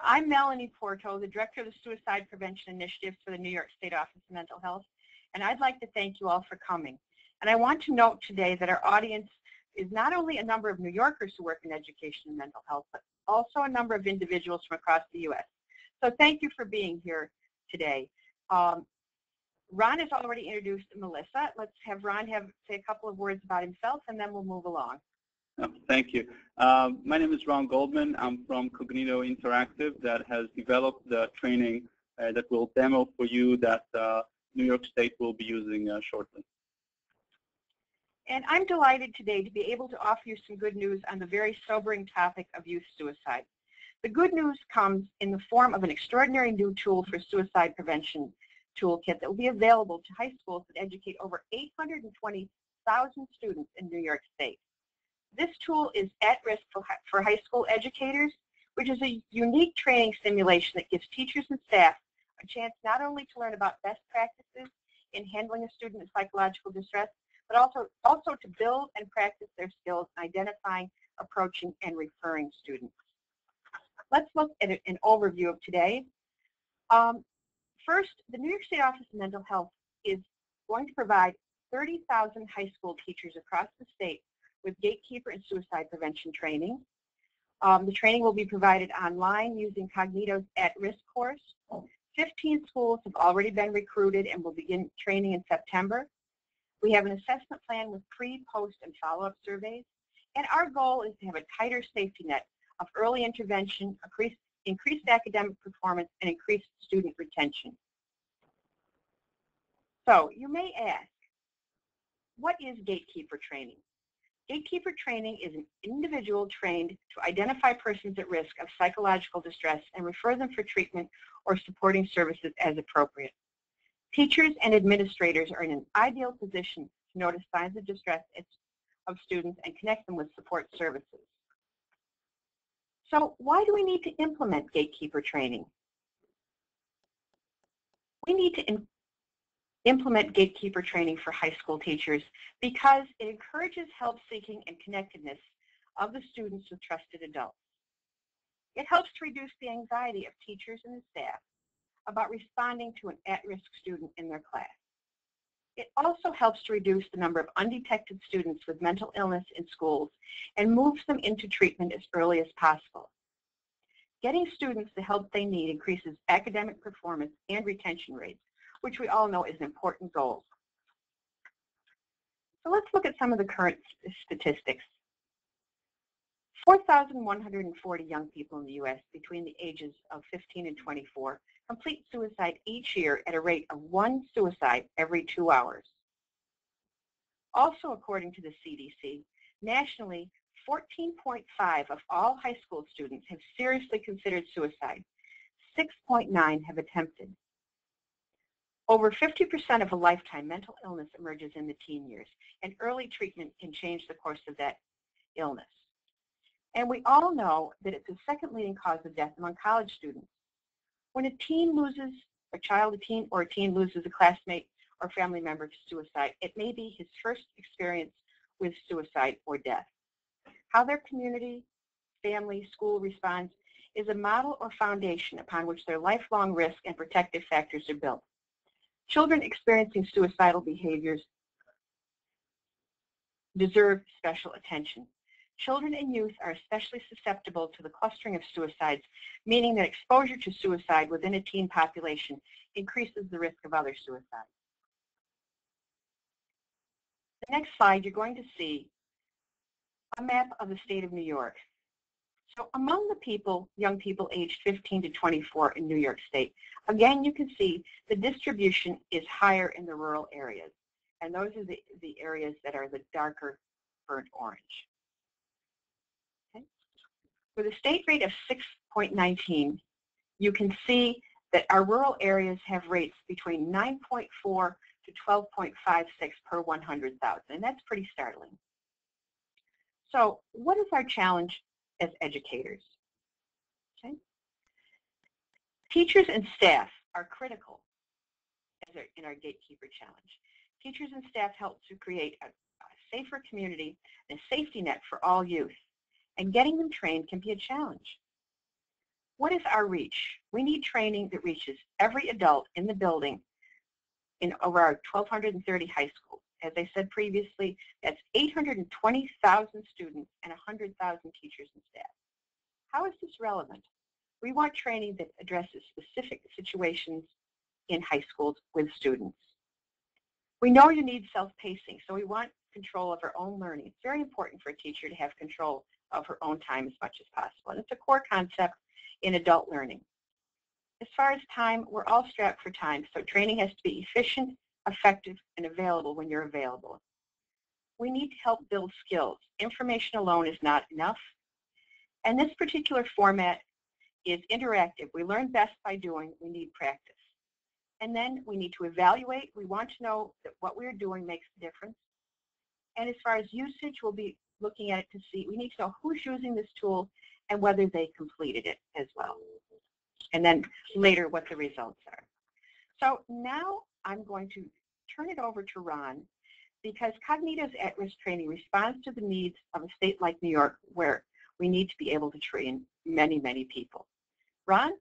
I'm Melanie Porto, the Director of the Suicide Prevention Initiative for the New York State Office of Mental Health, and I'd like to thank you all for coming. And I want to note today that our audience is not only a number of New Yorkers who work in education and mental health, but also a number of individuals from across the U.S. So thank you for being here today. Ron has already introduced Melissa. Let's have Ron say a couple of words about himself, and then we'll move along. Oh, thank you. My name is Ron Goldman. I'm from Cognito Interactive that has developed the training that we'll demo for you that New York State will be using shortly. And I'm delighted today to be able to offer you some good news on the very sobering topic of youth suicide. The good news comes in the form of an extraordinary new tool for suicide prevention toolkit that will be available to high schools that educate over 820,000 students in New York State. This tool is at risk for high school educators, which is a unique training simulation that gives teachers and staff a chance not only to learn about best practices in handling a student in psychological distress, but also to build and practice their skills in identifying, approaching, and referring students. Let's look at an overview of today. First, the New York State Office of Mental Health is going to provide 30,000 high school teachers across the state with gatekeeper and suicide prevention training. The training will be provided online using Cognito's at-risk course. 15 schools have already been recruited and will begin training in September. We have an assessment plan with pre, post, and follow-up surveys. And our goal is to have a tighter safety net of early intervention, increased academic performance, and increased student retention. So you may ask, what is gatekeeper training? Gatekeeper training is an individual trained to identify persons at risk of psychological distress and refer them for treatment or supporting services as appropriate. Teachers and administrators are in an ideal position to notice signs of distress of students and connect them with support services. So why do we need to implement gatekeeper training? We need to implement gatekeeper training for high school teachers because it encourages help-seeking and connectedness of the students with trusted adults. It helps to reduce the anxiety of teachers and the staff about responding to an at-risk student in their class. It also helps to reduce the number of undetected students with mental illness in schools and moves them into treatment as early as possible. Getting students the help they need increases academic performance and retention rates, which we all know is an important goal. So let's look at some of the current statistics. 4,140 young people in the U.S. between the ages of 15 and 24 complete suicide each year at a rate of 1 suicide every 2 hours. Also, according to the CDC, nationally, 14.5 of all high school students have seriously considered suicide. 6.9 have attempted. Over 50% of a lifetime mental illness emerges in the teen years, and early treatment can change the course of that illness. And we all know that it's the second leading cause of death among college students. When a teen loses, a teen loses a classmate or family member to suicide, it may be his first experience with suicide or death. How their community, family, school responds is a model or foundation upon which their lifelong risk and protective factors are built. Children experiencing suicidal behaviors deserve special attention. Children and youth are especially susceptible to the clustering of suicides, meaning that exposure to suicide within a teen population increases the risk of other suicides. The next slide, you're going to see a map of the state of New York. So among the young people aged 15 to 24 in New York State, again, you can see the distribution is higher in the rural areas. And those are the areas that are the darker burnt orange. Okay. With a state rate of 6.19, you can see that our rural areas have rates between 9.4 to 12.56 per 100,000, and that's pretty startling. So what is our challenge as educators? Okay. Teachers and staff are critical in our gatekeeper challenge. Teachers and staff help to create a safer community and a safety net for all youth, and getting them trained can be a challenge. What is our reach? We need training that reaches every adult in the building in over our 1,230 high schools. As I said previously, that's 820,000 students and 100,000 teachers and staff. How is this relevant? We want training that addresses specific situations in high schools with students. We know you need self-pacing, so we want control of our own learning. It's very important for a teacher to have control of her own time as much as possible, and it's a core concept in adult learning. As far as time, we're all strapped for time, so training has to be efficient, effective, and available when you're available. We need to help build skills. Information alone is not enough, and this particular format is interactive. We learn best by doing. We need practice. And then we need to evaluate. We want to know that what we're doing makes a difference. And as far as usage, we'll be looking at it to see, we need to know who's using this tool and whether they completed it as well. And then later what the results are. So now I'm going to turn it over to Ron, because Cognito's at-risk training responds to the needs of a state like New York, where we need to be able to train many, many people. Ron?